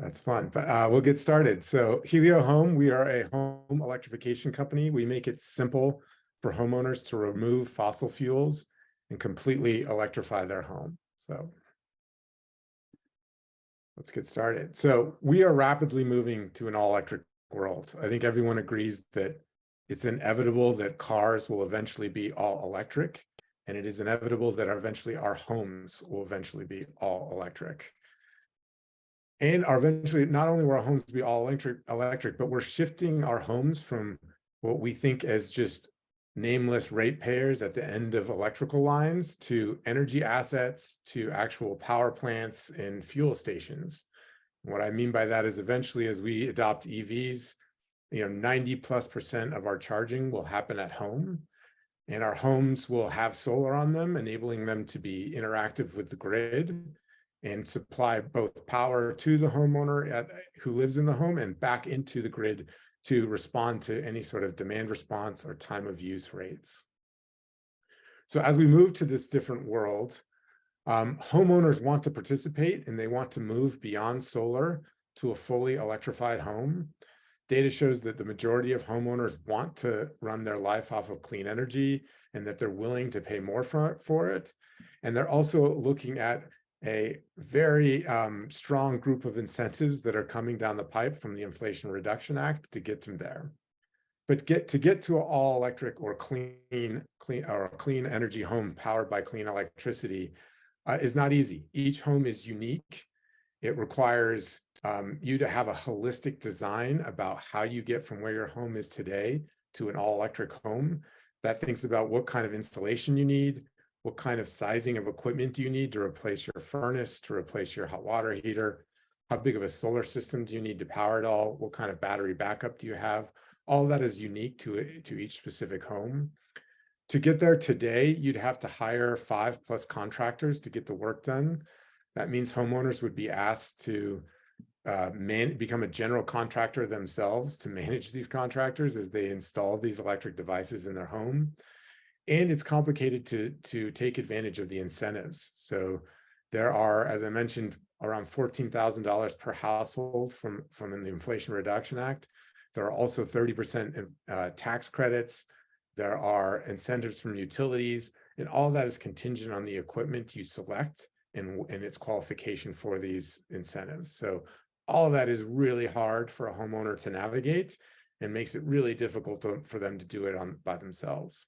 That's fun, but we'll get started. So Helio Home, we are a home electrification company. We make it simple for homeowners to remove fossil fuels and completely electrify their home. So let's get started. So we are rapidly moving to an all-electric world. I think everyone agrees that it's inevitable that cars will eventually be all electric, and it is inevitable that eventually our homes will eventually be all electric. And eventually, not only will our homes be all electric, but we're shifting our homes from what we think as just nameless ratepayers at the end of electrical lines to energy assets, to actual power plants and fuel stations. What I mean by that is eventually, as we adopt EVs, 90+% of our charging will happen at home, and our homes will have solar on them, enabling them to be interactive with the grid and supply both power to the homeowner who lives in the home and back into the grid to respond to any sort of demand response or time of use rates. So as we move to this different world, homeowners want to participate and they want to move beyond solar to a fully electrified home. Data shows that the majority of homeowners want to run their life off of clean energy and that they're willing to pay more for it. And they're also looking at a very strong group of incentives that are coming down the pipe from the Inflation Reduction Act to get them there. But to get to an all electric or clean energy home powered by clean electricity is not easy. Each home is unique. It requires you to have a holistic design about how you get from where your home is today to an all electric home that thinks about what kind of installation you need, what kind of sizing of equipment do you need to replace your furnace, to replace your hot water heater? How big of a solar system do you need to power it all? What kind of battery backup do you have? All of that is unique to each specific home. To get there today, you'd have to hire 5+ contractors to get the work done. That means homeowners would be asked to become a general contractor themselves to manage these contractors as they install these electric devices in their home. And it's complicated to take advantage of the incentives. So there are, as I mentioned, around $14,000 per household from the Inflation Reduction Act. There are also 30% tax credits. There are incentives from utilities, and all that is contingent on the equipment you select and its qualification for these incentives. So all of that is really hard for a homeowner to navigate and makes it really difficult for them to do it by themselves.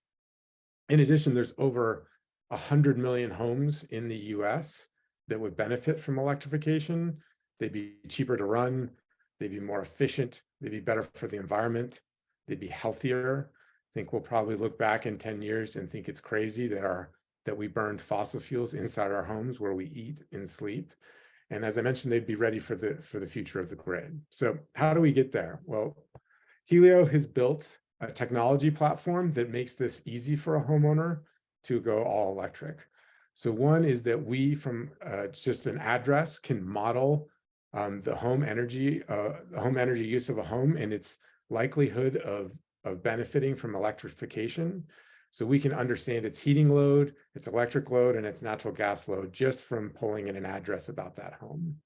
In addition, there's over 100 million homes in the US that would benefit from electrification. They'd be cheaper to run, they'd be more efficient, they'd be better for the environment, they'd be healthier. I think we'll probably look back in 10 years and think it's crazy that we burned fossil fuels inside our homes where we eat and sleep. And as I mentioned, they'd be ready for the future of the grid. So how do we get there? Well, Helio has built a technology platform that makes this easy for a homeowner to go all electric. So one is that we, from just an address, can model the home energy use of a home and its likelihood of benefiting from electrification. So we can understand its heating load, its electric load, and its natural gas load just from pulling in an address about that home.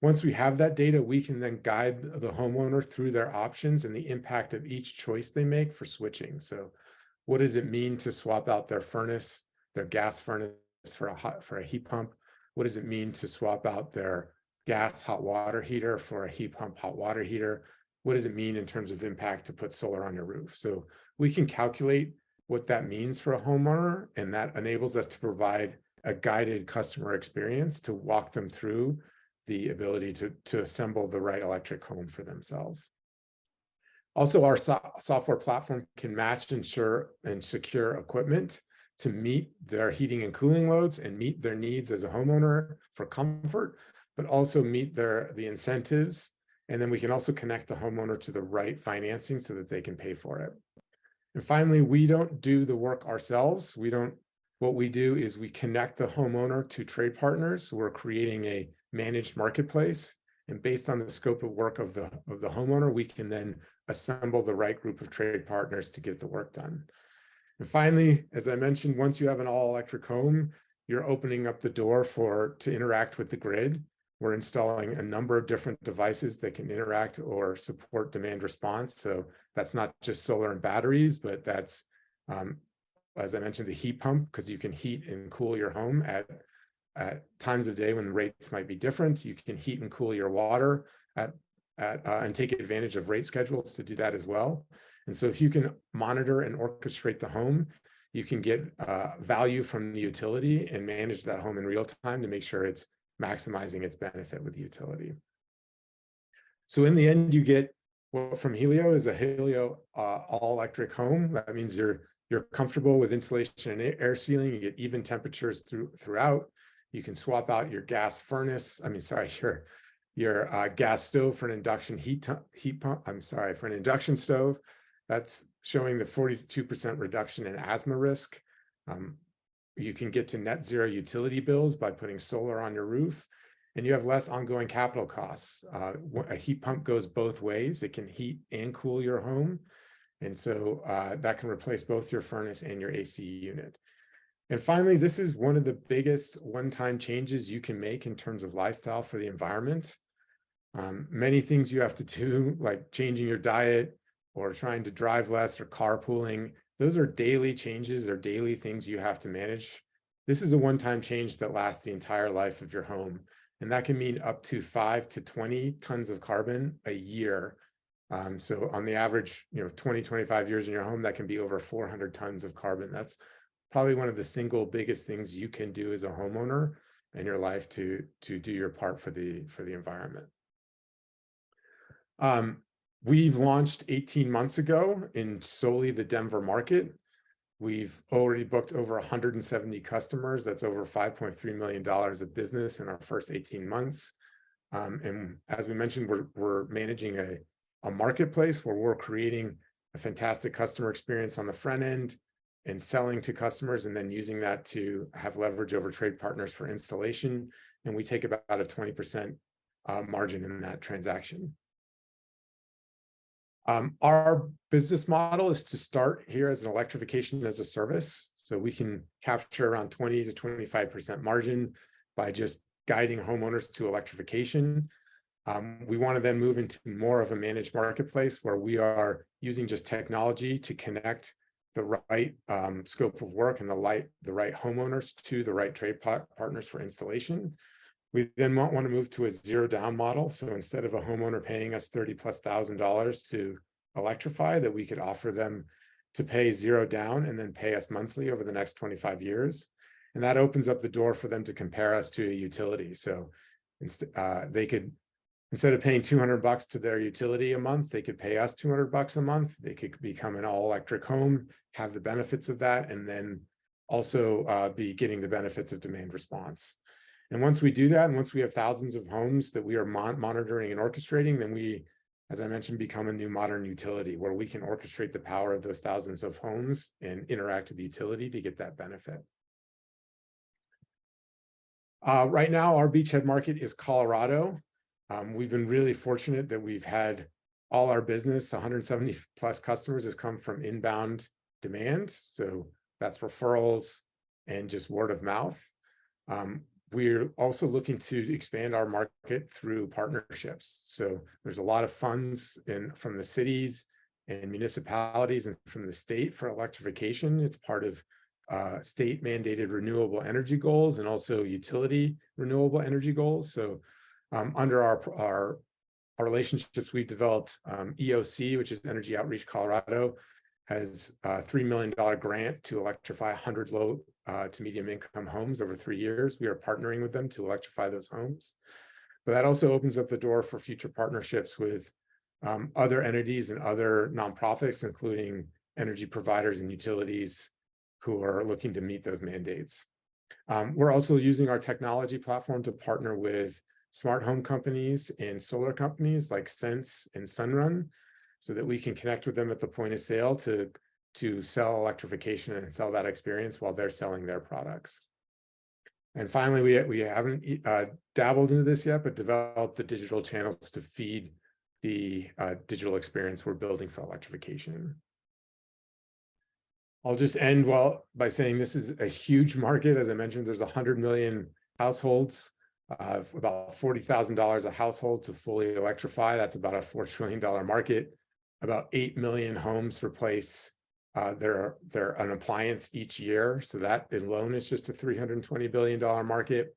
Once we have that data, we can then guide the homeowner through their options and the impact of each choice they make for switching. So what does it mean to swap out their furnace, their gas furnace for a heat pump? What does it mean to swap out their gas hot water heater for a heat pump hot water heater? What does it mean in terms of impact to put solar on your roof? So we can calculate what that means for a homeowner, and that enables us to provide a guided customer experience to walk them through the ability to assemble the right electric home for themselves. Also, our software platform can match, ensure, and secure equipment to meet their heating and cooling loads and meet their needs as a homeowner for comfort, but also meet the incentives. And then we can also connect the homeowner to the right financing so that they can pay for it. And finally, we don't do the work ourselves. What we do is we connect the homeowner to trade partners. We're creating a managed marketplace, and based on the scope of work of the homeowner, we can then assemble the right group of trade partners to get the work done. And finally, as I mentioned, once you have an all-electric home, you're opening up the door to interact with the grid. We're installing a number of different devices that can interact or support demand response. So that's not just solar and batteries, but that's, as I mentioned, the heat pump, because you can heat and cool your home at times of day when the rates might be different. You can heat and cool your water and take advantage of rate schedules to do that as well. And so if you can monitor and orchestrate the home, you can get value from the utility and manage that home in real time to make sure it's maximizing its benefit with the utility. So in the end, you get what from Helio is a Helio all-electric home. That means you're comfortable with insulation and air sealing. You get even temperatures throughout. You can swap out your gas furnace. Your gas stove for an induction heat pump. For an induction stove. That's showing the 42% reduction in asthma risk. You can get to net zero utility bills by putting solar on your roof, and you have less ongoing capital costs. A heat pump goes both ways. It can heat and cool your home. And so that can replace both your furnace and your AC unit. And finally, this is one of the biggest one-time changes you can make in terms of lifestyle for the environment. Many things you have to do, like changing your diet or trying to drive less or carpooling, those are daily changes or daily things you have to manage. This is a one-time change that lasts the entire life of your home. And that can mean up to 5 to 20 tons of carbon a year. So on the average, 20, 25 years in your home, that can be over 400 tons of carbon. That's probably one of the single biggest things you can do as a homeowner in your life to do your part for the environment. We've launched 18 months ago in solely the Denver market. We've already booked over 170 customers. That's over $5.3 million of business in our first 18 months. And as we mentioned, we're managing a marketplace where we're creating a fantastic customer experience on the front end and selling to customers, and then using that to have leverage over trade partners for installation. And we take about a 20% margin in that transaction. Our business model is to start here as an electrification as a service. So we can capture around 20 to 25% margin by just guiding homeowners to electrification. We want to then move into more of a managed marketplace where we are using just technology to connect the right scope of work and the right homeowners to the right trade partners for installation. We then want to move to a zero down model. So instead of a homeowner paying us $30,000+ to electrify, that we could offer them to pay zero down and then pay us monthly over the next 25 years. And that opens up the door for them to compare us to a utility. So they could, instead of paying $200 to their utility a month, they could pay us $200 a month. They could become an all electric home, have the benefits of that, and then also be getting the benefits of demand response. And once we do that, and once we have thousands of homes that we are monitoring and orchestrating, then we, as I mentioned, become a new modern utility where we can orchestrate the power of those thousands of homes and interact with the utility to get that benefit. Right now, our beachhead market is Colorado. We've been really fortunate that we've had all our business, 170 plus customers, has come from inbound demand. So that's referrals and just word of mouth. We're also looking to expand our market through partnerships. So there's a lot of funds from the cities and municipalities and from the state for electrification. It's part of state mandated renewable energy goals and also utility renewable energy goals. So under our relationships, we've developed EOC, which is Energy Outreach Colorado, has a $3 million grant to electrify 100 low to medium income homes over 3 years. We are partnering with them to electrify those homes. But that also opens up the door for future partnerships with other entities and other nonprofits, including energy providers and utilities who are looking to meet those mandates. We're also using our technology platform to partner with smart home companies and solar companies like Sense and Sunrun, so that we can connect with them at the point of sale to sell electrification and sell that experience while they're selling their products. And finally, we haven't dabbled into this yet, but developed the digital channels to feed the digital experience we're building for electrification. I'll just end by saying this is a huge market. As I mentioned, there's 100 million households about $40,000 a household to fully electrify. That's about a $4 trillion market. About 8 million homes replace an appliance each year. So that alone is just a $320 billion market.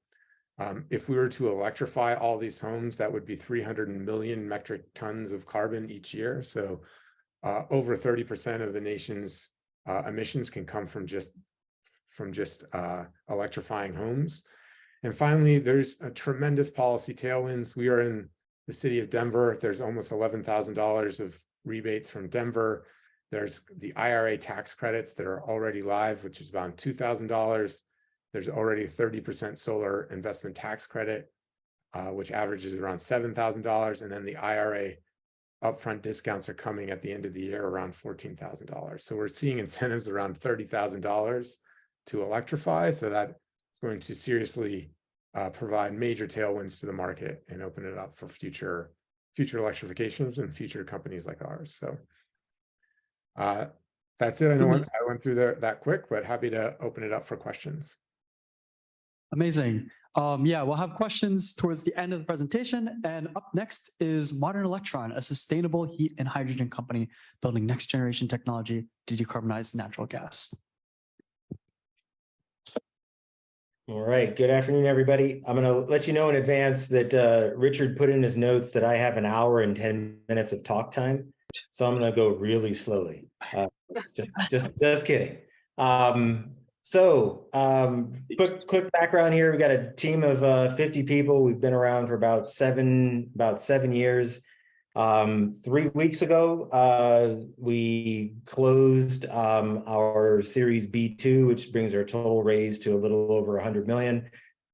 If we were to electrify all these homes, that would be 300 million metric tons of carbon each year. So over 30% of the nation's emissions can come from just electrifying homes. And finally, there's a tremendous policy tailwinds. We are in the city of Denver. There's almost $11,000 of rebates from Denver. There's the IRA tax credits that are already live, which is about $2,000. There's already a 30% solar investment tax credit, which averages around $7,000. And then the IRA upfront discounts are coming at the end of the year around $14,000. So we're seeing incentives around $30,000 to electrify. So that's going to seriously provide major tailwinds to the market and open it up for future electrifications and future companies like ours. So that's it. I know I went through that quick, but happy to open it up for questions. Amazing. Yeah, we'll have questions towards the end of the presentation. And up next is Modern Electron, a sustainable heat and hydrogen company building next generation technology to decarbonize natural gas. All right. Good afternoon, everybody. I'm going to let you know in advance that Richard put in his notes that I have an hour and 10 minutes of talk time. So I'm going to go really slowly. Just kidding. Quick background here. We got a team of 50 people. We've been around for about seven years. 3 weeks ago, we closed our Series B2, which brings our total raise to a little over 100 million.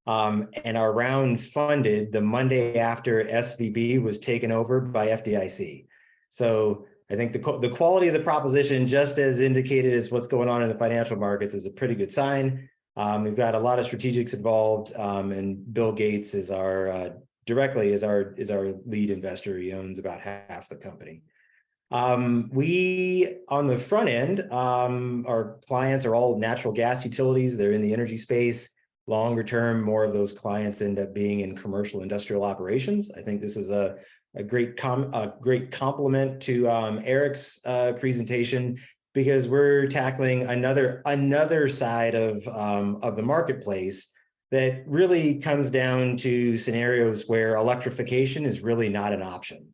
And our round funded the Monday after SVB was taken over by FDIC. So I think the quality of the proposition, just as indicated as what's going on in the financial markets, is a pretty good sign. We've got a lot of strategics involved, and Bill Gates is our lead investor. He owns about half the company. We, on the front end, our clients are all natural gas utilities. They're in the energy space. Longer term, more of those clients end up being in commercial industrial operations. I think this is a great complement to Eric's presentation, because we're tackling another side of the marketplace that really comes down to scenarios where electrification is really not an option.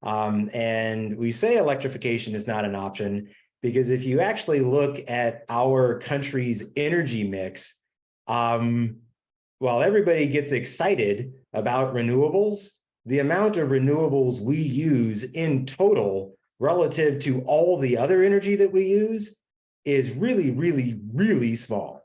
And we say electrification is not an option because if you actually look at our country's energy mix, while everybody gets excited about renewables, the amount of renewables we use in total relative to all the other energy that we use is really, really, really small.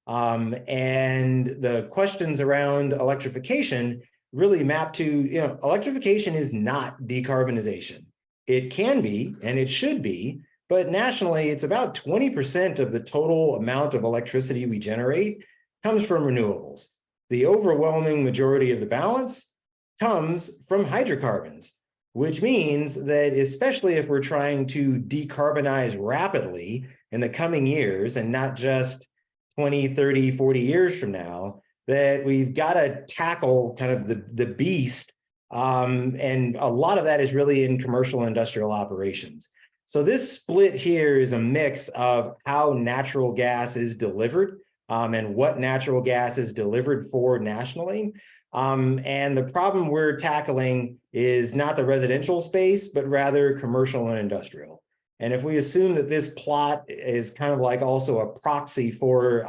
And the questions around electrification really map to, electrification is not decarbonization. It can be, and it should be, but nationally, it's about 20% of the total amount of electricity we generate comes from renewables. The overwhelming majority of the balance comes from hydrocarbons, which means that especially if we're trying to decarbonize rapidly in the coming years and not just 20, 30, 40 years from now, that we've got to tackle kind of the beast. And a lot of that is really in commercial and industrial operations. So this split here is a mix of how natural gas is delivered and what natural gas is delivered for nationally. And the problem we're tackling is not the residential space, but rather commercial and industrial. And if we assume that this plot is kind of like also a proxy for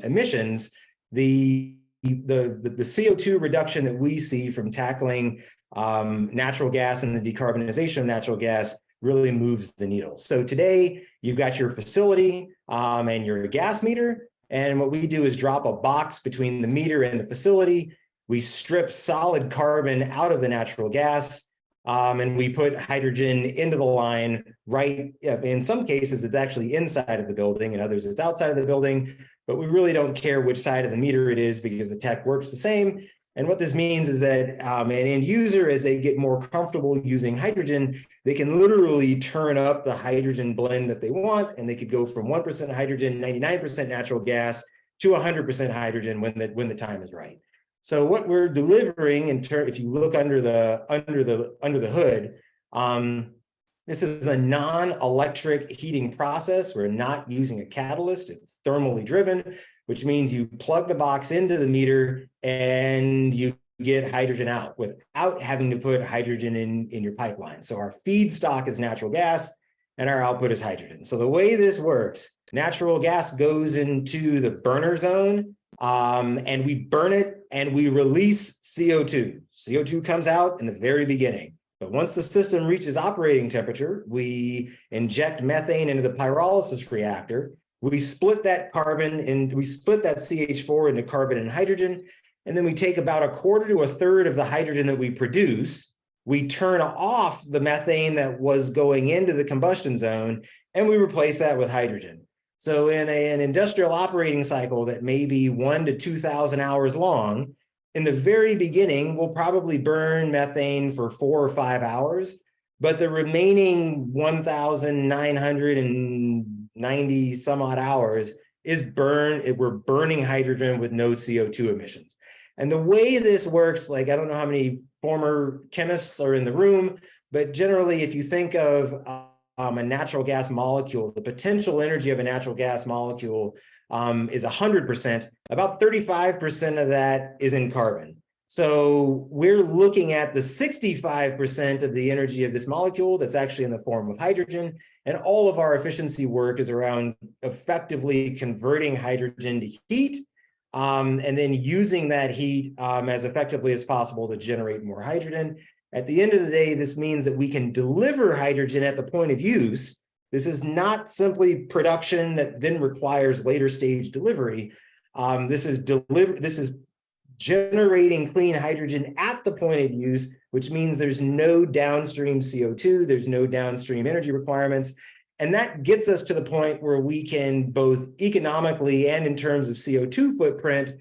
emissions, the CO2 reduction that we see from tackling natural gas and the decarbonization of natural gas really moves the needle. So today you've got your facility and your gas meter. And what we do is drop a box between the meter and the facility. We strip solid carbon out of the natural gas, and we put hydrogen into the line, right? In some cases, it's actually inside of the building, and others it's outside of the building, but we really don't care which side of the meter it is because the tech works the same. And what this means is that an end user, as they get more comfortable using hydrogen, they can literally turn up the hydrogen blend that they want, and they could go from 1% hydrogen, 99% natural gas, to 100% hydrogen when the time is right. So what we're delivering in turn, if you look under the hood, this is a non-electric heating process. We're not using a catalyst. It's thermally driven, which means you plug the box into the meter and you get hydrogen out without having to put hydrogen in your pipeline. So our feedstock is natural gas and our output is hydrogen. So the way this works, natural gas goes into the burner zone, and we burn it and we release CO2. CO2 comes out in the very beginning. But once the system reaches operating temperature, we inject methane into the pyrolysis reactor. We split that carbon and we split that CH4 into carbon and hydrogen. And then we take about a quarter to a third of the hydrogen that we produce. We turn off the methane that was going into the combustion zone, and we replace that with hydrogen. So in an industrial operating cycle that may be 1,000 to 2,000 hours long, in the very beginning, we'll probably burn methane for 4 or 5 hours, but the remaining 1,990 some odd hours is we're burning hydrogen with no CO2 emissions. And the way this works, like, I don't know how many former chemists are in the room, but generally, if you think of a natural gas molecule, the potential energy of a natural gas molecule is 100%. About 35% of that is in carbon. So we're looking at the 65% of the energy of this molecule that's actually in the form of hydrogen. And all of our efficiency work is around effectively converting hydrogen to heat, and then using that heat as effectively as possible to generate more hydrogen. At the end of the day, this means that we can deliver hydrogen at the point of use. This is not simply production that then requires later stage delivery. This is generating clean hydrogen at the point of use, which means there's no downstream CO2, there's no downstream energy requirements. And that gets us to the point where we can both economically and in terms of CO2 footprint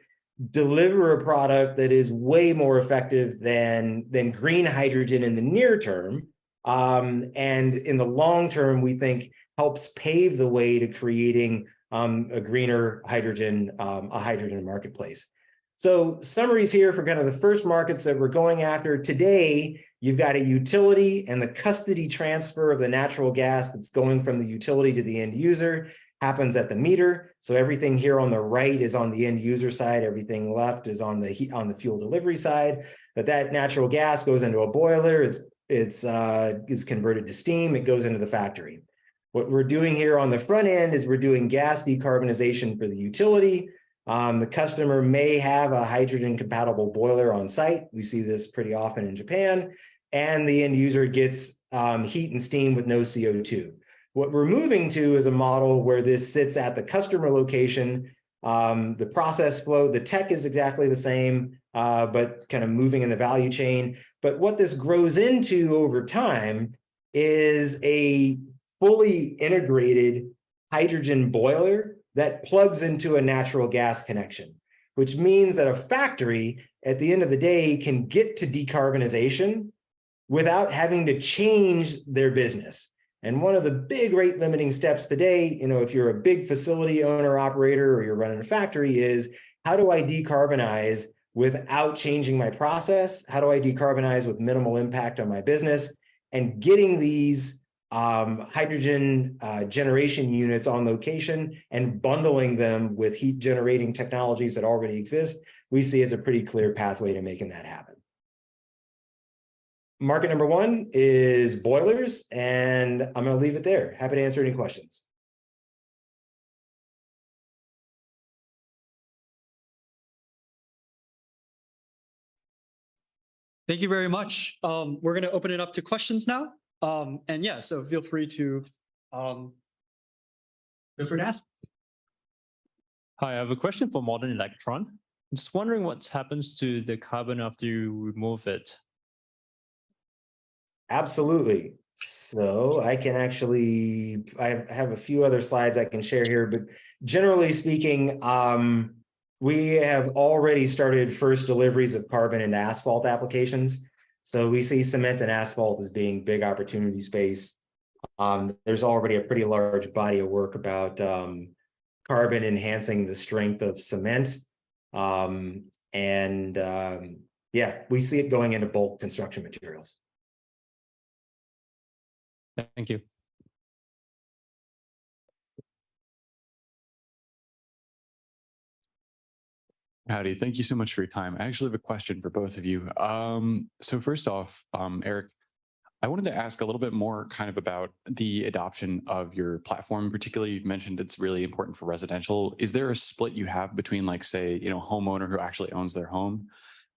deliver a product that is way more effective than green hydrogen in the near term. And in the long term, we think helps pave the way to creating a greener hydrogen, a hydrogen marketplace. So summaries here for kind of the first markets that we're going after. Today, you've got a utility, and the custody transfer of the natural gas that's going from the utility to the end user happens at the meter. So everything here on the right is on the end user side. Everything left is on the fuel delivery side. That natural gas goes into a boiler. It's converted to steam. It goes into the factory. What we're doing here on the front end is we're doing gas decarbonization for the utility. The customer may have a hydrogen compatible boiler on site. We see this pretty often in Japan, and the end user gets heat and steam with no CO2. What we're moving to is a model where this sits at the customer location. The process flow, the tech is exactly the same, but kind of moving in the value chain. But what this grows into over time is a fully integrated hydrogen boiler that plugs into a natural gas connection, which means that a factory at the end of the day can get to decarbonization without having to change their business. And one of the big rate limiting steps today, if you're a big facility owner operator or you're running a factory, is how do I decarbonize without changing my process? How do I decarbonize with minimal impact on my business? And getting these hydrogen generation units on location and bundling them with heat generating technologies that already exist, we see as a pretty clear pathway to making that happen. Market number one is boilers, and I'm going to leave it there. Happy to answer any questions. Thank you very much. We're going to open it up to questions now. And yeah, so feel free to ask. Hi, I have a question for modern electron. I'm just wondering what happens to the carbon after you remove it. Absolutely. So I can actually, I have a few other slides I can share here, but generally speaking, we have already started first deliveries of carbon into asphalt applications. So we see cement and asphalt as being big opportunity space. There's already a pretty large body of work about carbon enhancing the strength of cement. Yeah, we see it going into bulk construction materials. Thank you. Howdy, thank you so much for your time. I actually have a question for both of you. So first off, Eric, I wanted to ask a little bit more kind of about the adoption of your platform. Particularly, you've mentioned it's really important for residential. Is there a split you have between, like, say, homeowner who actually owns their home,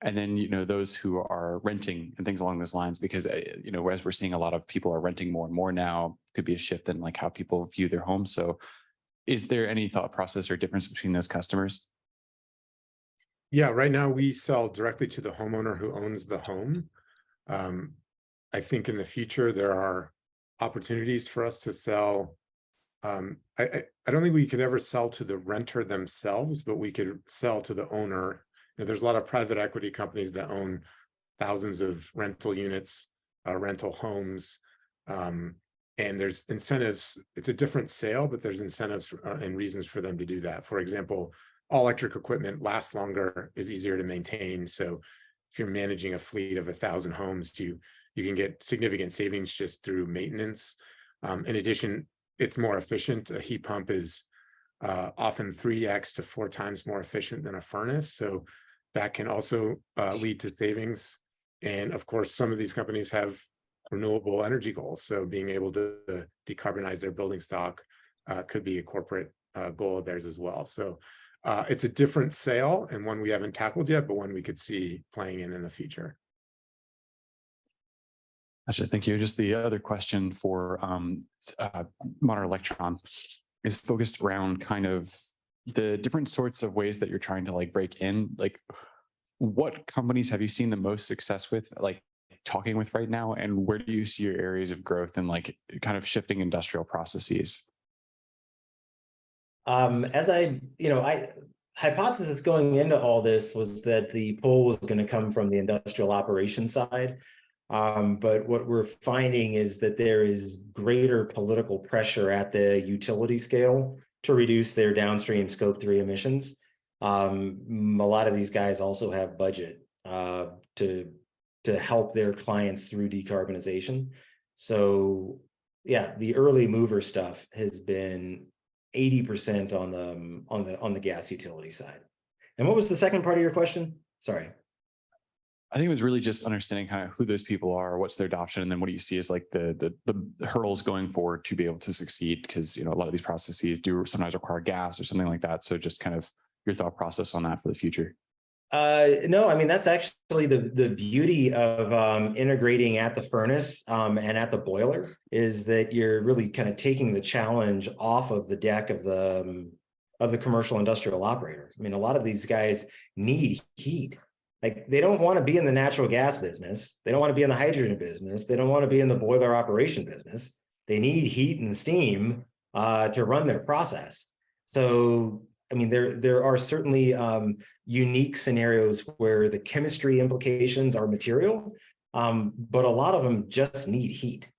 and then, those who are renting and things along those lines? Because, as we're seeing, a lot of people are renting more and more now, could be a shift in like how people view their homes. So is there any thought process or difference between those customers? Yeah, right now we sell directly to the homeowner who owns the home. I think in the future there are opportunities for us to sell. I don't think we could ever sell to the renter themselves, but we could sell to the owner. There's a lot of private equity companies that own thousands of rental units, rental homes, and there's incentives. It's a different sale, but there's incentives and reasons for them to do that. For example, all electric equipment lasts longer, is easier to maintain. So if you're managing a fleet of 1,000 homes, you can get significant savings just through maintenance. In addition, it's more efficient. A heat pump is often 3x to 4 times more efficient than a furnace. So that can also lead to savings. And of course, some of these companies have renewable energy goals. So being able to decarbonize their building stock could be a corporate goal of theirs as well. So it's a different sale, and one we haven't tackled yet, but one we could see playing in the future. Actually, thank you. Just the other question for Modern Electron is focused around kind of the different sorts of ways that you're trying to like break in. Like, what companies have you seen the most success with, like talking with right now, and where do you see your areas of growth and like kind of shifting industrial processes? Hypothesis going into all this was that the pull was going to come from the industrial operation side. But what we're finding is that there is greater political pressure at the utility scale to reduce their downstream scope 3 emissions. A lot of these guys also have budget to help their clients through decarbonization. So yeah, the early mover stuff has been 80% on the gas utility side. And what was the second part of your question? Sorry. I think it was really just understanding kind of who those people are, what's their adoption, and then what do you see as like the hurdles going forward to be able to succeed? Because a lot of these processes do sometimes require gas or something like that. So just kind of your thought process on that for the future. No, I mean, that's actually the beauty of integrating at the furnace and at the boiler, is that you're really kind of taking the challenge off of the deck of the commercial industrial operators. I mean, a lot of these guys need heat. Like, they don't want to be in the natural gas business. They don't want to be in the hydrogen business. They don't want to be in the boiler operation business. They need heat and steam to run their process. So, I mean, there are certainly unique scenarios where the chemistry implications are material, but a lot of them just need heat.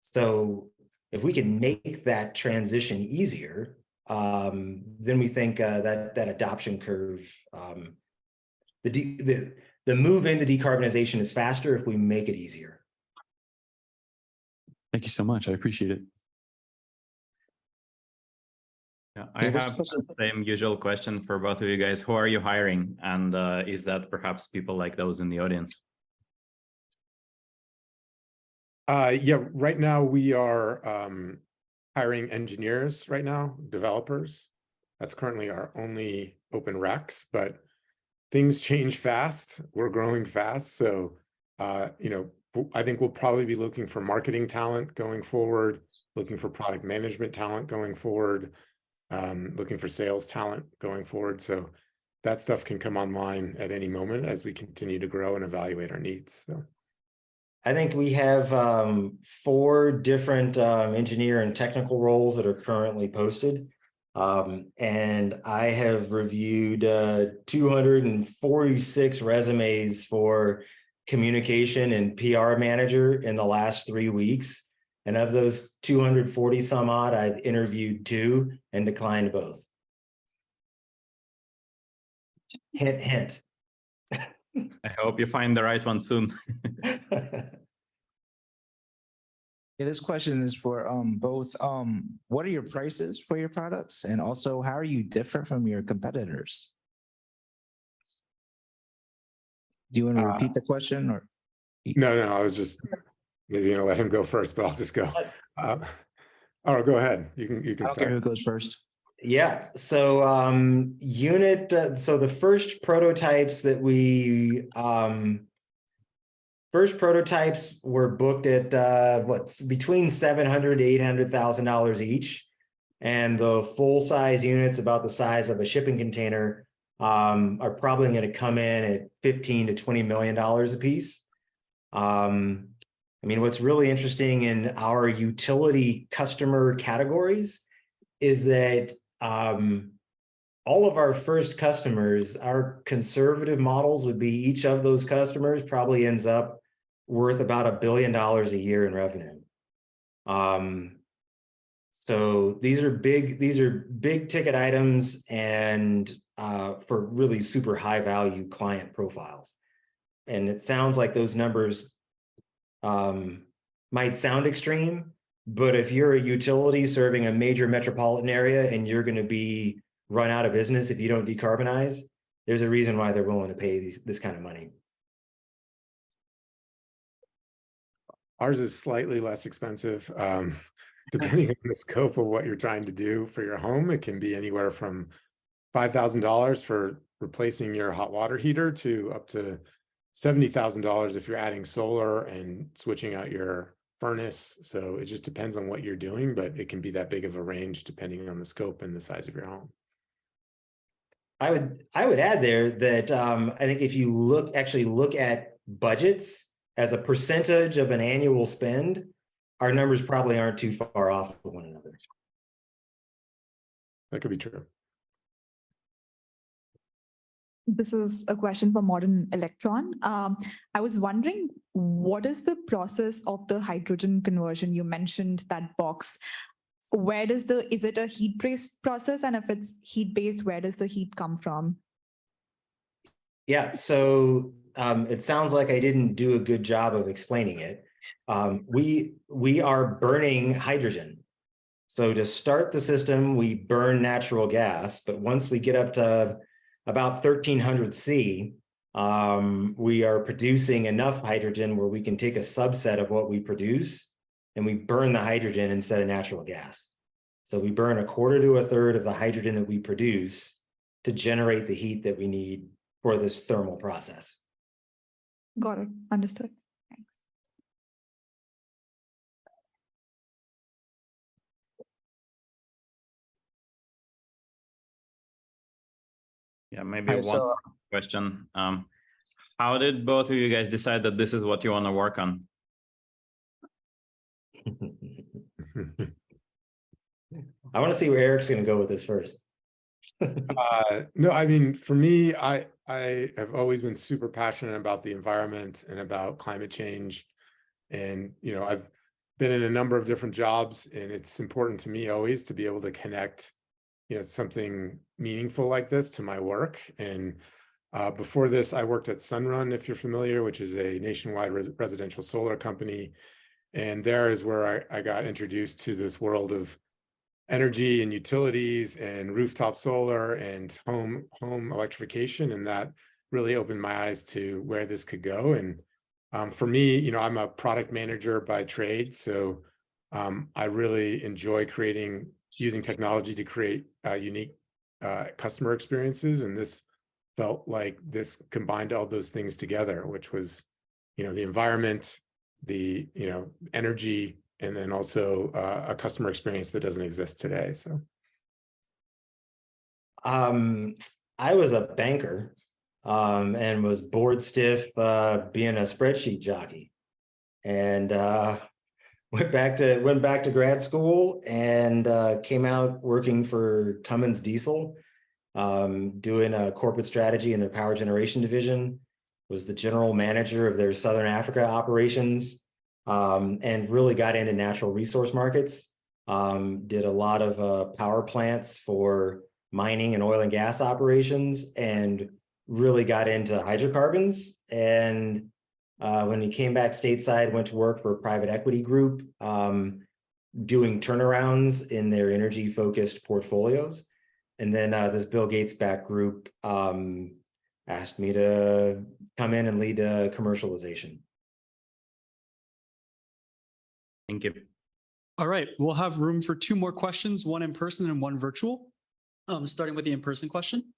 So if we can make that transition easier, then we think that adoption curve, the move into decarbonization is faster if we make it easier. Thank you so much. I appreciate it. Yeah, I have the same usual question for both of you guys. Who are you hiring? And is that perhaps people like those in the audience? Yeah, right now we are hiring engineers right now, developers. That's currently our only open recs, but things change fast. We're growing fast. So, I think we'll probably be looking for marketing talent going forward, looking for product management talent going forward, looking for sales talent going forward. So that stuff can come online at any moment as we continue to grow and evaluate our needs. So I think we have 4 different engineer and technical roles that are currently posted. And I have reviewed 246 resumes for communication and PR manager in the last 3 weeks. And of those 240 some odd, I've interviewed 2 and declined both. Hint, hint. I hope you find the right one soon. Yeah, this question is for both. What are your prices for your products? And also, how are you different from your competitors? Do you want to repeat the question or? No, I was just maybe gonna let him go first, but I'll just go. Oh, go ahead. You can I don't start. care who goes first. Yeah, so so the first prototypes that we first prototypes were booked at what's between $700,000 to $800,000 each, and the full size units, about the size of a shipping container, are probably going to come in at $15 to $20 million a piece. I mean, what's really interesting in our utility customer categories is that all of our first customers, our conservative models would be each of those customers probably ends up worth about $1 billion a year in revenue. So these are big ticket items, and for really super high value client profiles. And it sounds like those numbers might sound extreme, but if you're a utility serving a major metropolitan area and you're going to be run out of business if you don't decarbonize, there's a reason why they're willing to pay this kind of money. Ours is slightly less expensive. Depending on the scope of what you're trying to do for your home, it can be anywhere from $5,000 for replacing your hot water heater to up to $70,000 if you're adding solar and switching out your furnace. So it just depends on what you're doing, but it can be that big of a range depending on the scope and the size of your home. I would add there that I think if you actually look at budgets as a percentage of an annual spend, our numbers probably aren't too far off of one another. That could be true. This is a question for Modern Electron. I was wondering, what is the process of the hydrogen conversion? You mentioned that box. Where does is it a heat-based process? And if it's heat-based, where does the heat come from? Yeah, so it sounds like I didn't do a good job of explaining it. We are burning hydrogen. So to start the system, we burn natural gas, but once we get up to about 1300 C, we are producing enough hydrogen where we can take a subset of what we produce and we burn the hydrogen instead of natural gas. So we burn 1/4 to 1/3 of the hydrogen that we produce to generate the heat that we need for this thermal process. Got it. Understood. Thanks. Yeah, maybe Hi, one so- question. How did both of you guys decide that this is what you want to work on? I want to see where Eric's going to go with this first. No, I mean, for me, I have always been super passionate about the environment and about climate change. And, you know, I've been in a number of different jobs, and it's important to me always to be able to connect, you know, something meaningful like this to my work. And before this, I worked at Sunrun, if you're familiar, which is a nationwide residential solar company. And there is where I got introduced to this world of energy and utilities and rooftop solar and home electrification. And that really opened my eyes to where this could go. And for me, you know, I'm a product manager by trade. So I really enjoy using technology to create unique customer experiences. And this felt like this combined all those things together, which was, you know, the environment, the, you know, energy, and then also a customer experience that doesn't exist today. So I was a banker and was bored stiff being a spreadsheet jockey, and went back to grad school and came out working for Cummins Diesel, doing a corporate strategy in their power generation division. Was the general manager of their Southern Africa operations, and really got into natural resource markets. Did a lot of power plants for mining and oil and gas operations, and really got into hydrocarbons. And when he came back stateside, went to work for a private equity group, doing turnarounds in their energy-focused portfolios. And then this Bill Gates backed group asked me to come in and lead commercialization. Thank you. All right, we'll have room for 2 more questions, one in person and one virtual. Starting with the in-person question.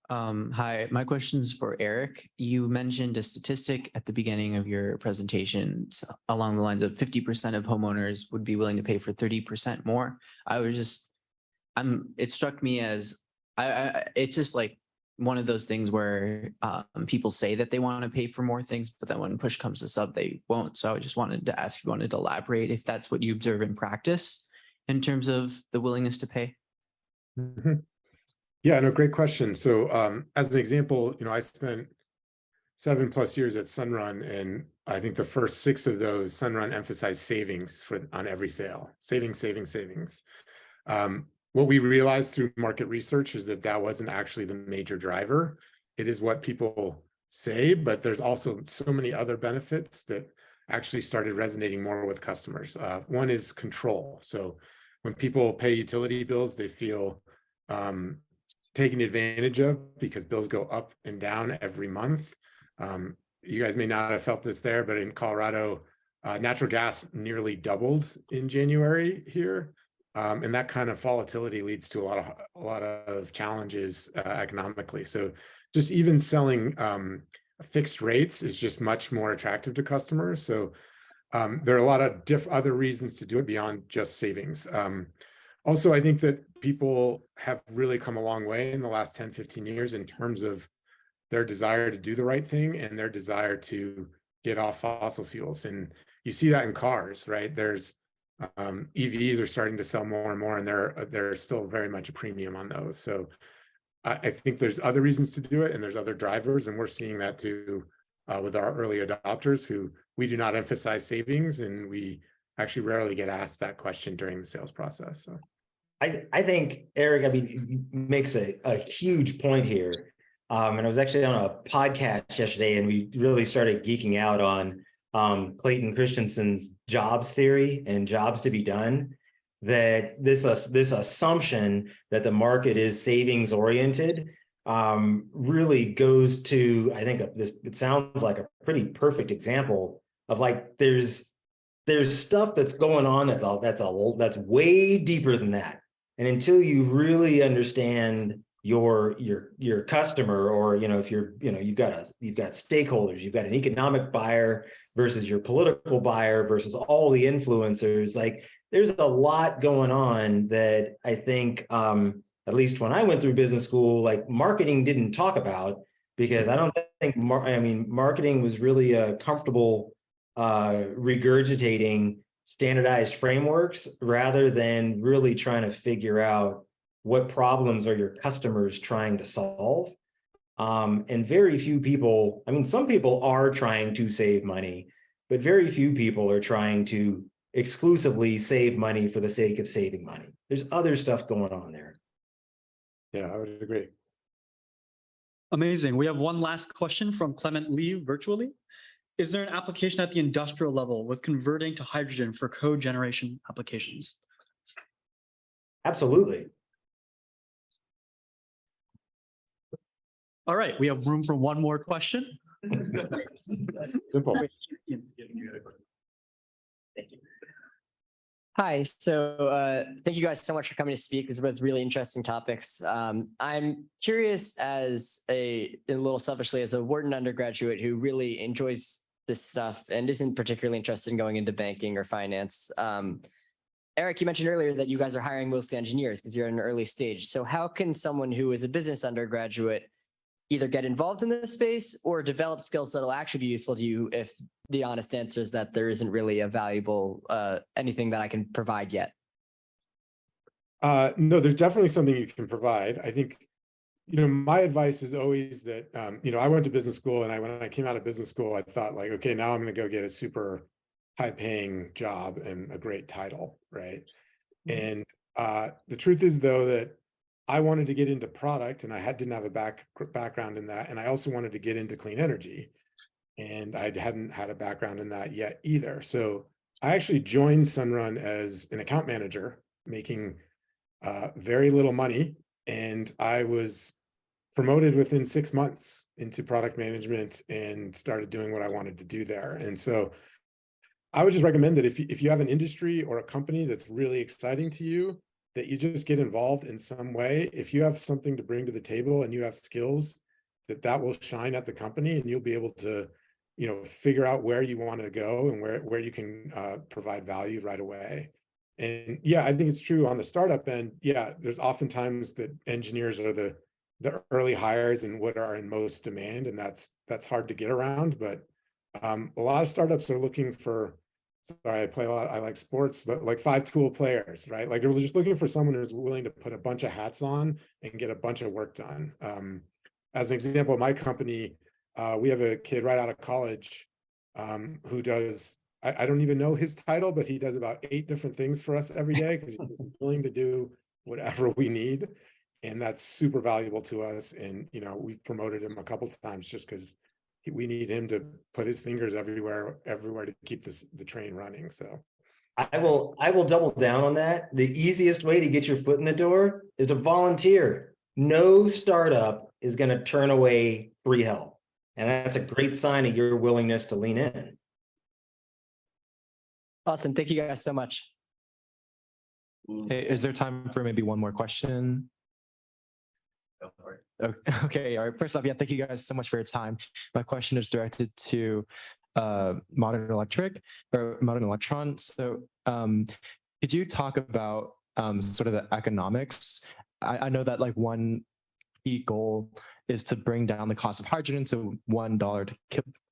Hi, my question's for Eric. You mentioned a statistic at the beginning of your presentation along the lines of 50% of homeowners would be willing to pay for 30% more. It struck me as, it's just like one of those things where people say that they want to pay for more things, but then when push comes to shove, they won't. So I just wanted to ask if you wanted to elaborate if that's what you observe in practice in terms of the willingness to pay. Mm-hmm. Yeah, no, great question. So as an example, I spent 7+ years at Sunrun, and I think the first 6 of those, Sunrun emphasized savings on every sale, savings. What we realized through market research is that wasn't actually the major driver. It is what people say, but there's also so many other benefits that actually started resonating more with customers. One is control. So when people pay utility bills, they feel taken advantage of because bills go up and down every month. You guys may not have felt this there, but in Colorado, natural gas nearly doubled in January here. And that kind of volatility leads to a lot of challenges economically. So just even selling fixed rates is just much more attractive to customers. So there are a lot of other reasons to do it beyond just savings. Also, I think that people have really come a long way in the last 10, 15 years in terms of their desire to do the right thing and their desire to get off fossil fuels. And you see that in cars, right? There's EVs are starting to sell more and more, and they're still very much a premium on those. So I think there's other reasons to do it, and there's other drivers, and we're seeing that too with our early adopters who we do not emphasize savings, and we actually rarely get asked that question during the sales process. So I think Eric, makes a huge point here. And I was actually on a podcast yesterday, and we really started geeking out on Clayton Christensen's jobs theory and jobs to be done. That this assumption that the market is savings oriented really goes to, I think it sounds like a pretty perfect example of like there's stuff that's going on that's way deeper than that. And until you really understand your customer, or if you've got stakeholders, you've got an economic buyer versus your political buyer versus all the influencers, like there's a lot going on that I think at least when I went through business school, like marketing didn't talk about, because I don't think marketing was really comfortable regurgitating standardized frameworks rather than really trying to figure out what problems are your customers trying to solve. And very few people, some people are trying to save money, but very few people are trying to exclusively save money for the sake of saving money. There's other stuff going on there. Yeah, I would agree. Amazing. We have one last question from Clement Lee virtually. Is there an application at the industrial level with converting to hydrogen for cogeneration applications? Absolutely. All right, we have room for one more question. Simple. Thank you. Hi, so thank you guys so much for coming to speak. These are both really interesting topics. I'm curious, as a little selfishly, as a Wharton undergraduate who really enjoys this stuff and isn't particularly interested in going into banking or finance. Eric, you mentioned earlier that you guys are hiring mostly engineers because you're in an early stage. So how can someone who is a business undergraduate either get involved in this space or develop skills that'll actually be useful to you if the honest answer is that there isn't really a valuable anything that I can provide yet? No, there's definitely something you can provide. I think, my advice is always that, I went to business school, and when I came out of business school, I thought like, okay, now I'm going to go get a super high paying job and a great title. Right. And the truth is though, that I wanted to get into product, and I didn't have a background in that. And I also wanted to get into clean energy, and I hadn't had a background in that yet either. So I actually joined Sunrun as an account manager, making very little money. And I was promoted within 6 months into product management and started doing what I wanted to do there. And so I would just recommend that if you have an industry or a company that's really exciting to you, that you just get involved in some way. If you have something to bring to the table and you have skills, that will shine at the company, and you'll be able to, figure out where you want to go and where you can provide value right away. And yeah, I think it's true on the startup end. Yeah, there's oftentimes that engineers are the early hires and what are in most demand, and that's hard to get around. But a lot of startups are looking for, sorry, I play a lot, I like sports, but like 5-tool players, right? Like, we're just looking for someone who's willing to put a bunch of hats on and get a bunch of work done. As an example, my company, we have a kid right out of college who does, I don't even know his title, but he does about 8 different things for us every day because he's willing to do whatever we need. And that's super valuable to us. And, we've promoted him a couple of times just because we need him to put his fingers everywhere to keep the train running. So I will double down on that. The easiest way to get your foot in the door is to volunteer. No startup is going to turn away free help. And that's a great sign of your willingness to lean in. Awesome. Thank you guys so much. Hey, is there time for maybe one more question? Go for it. Okay, all right. First off, yeah, thank you guys so much for your time. My question is directed to Modern Electron. So could you talk about sort of the economics? I know that like one key goal is to bring down the cost of hydrogen to $1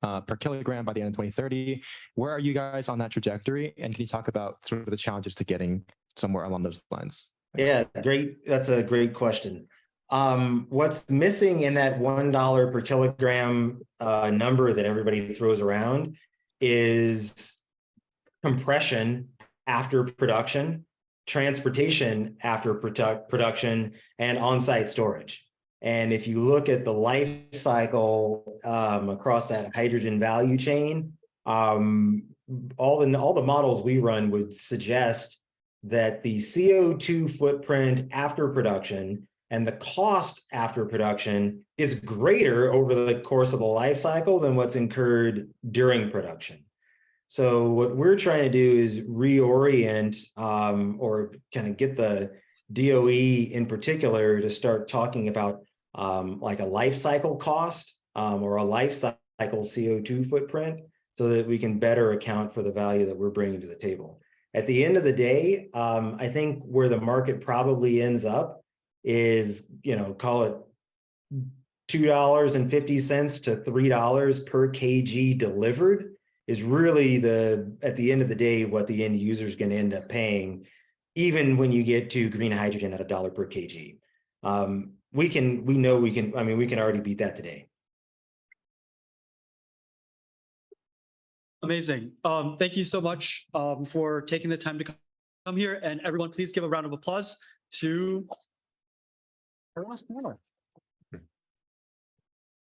per kilogram by the end of 2030. Where are you guys on that trajectory? And can you talk about sort of the challenges to getting somewhere along those lines? Thanks. Yeah, great. That's a great question. What's missing in that $1 per kilogram number that everybody throws around is compression after production, transportation after production, and on-site storage. And if you look at the life cycle across that hydrogen value chain, all the models we run would suggest that the CO2 footprint after production and the cost after production is greater over the course of the life cycle than what's incurred during production. So what we're trying to do is reorient or kind of get the DOE in particular to start talking about like a life cycle cost or a life cycle CO2 footprint so that we can better account for the value that we're bringing to the table. At the end of the day, I think where the market probably ends up is, call it $2.50 to $3 per kg delivered is really at the end of the day, what the end user is going to end up paying, even when you get to green hydrogen at $1 per kg. We can already beat that today. Amazing. Thank you so much for taking the time to come here. And everyone, please give a round of applause to our last panel.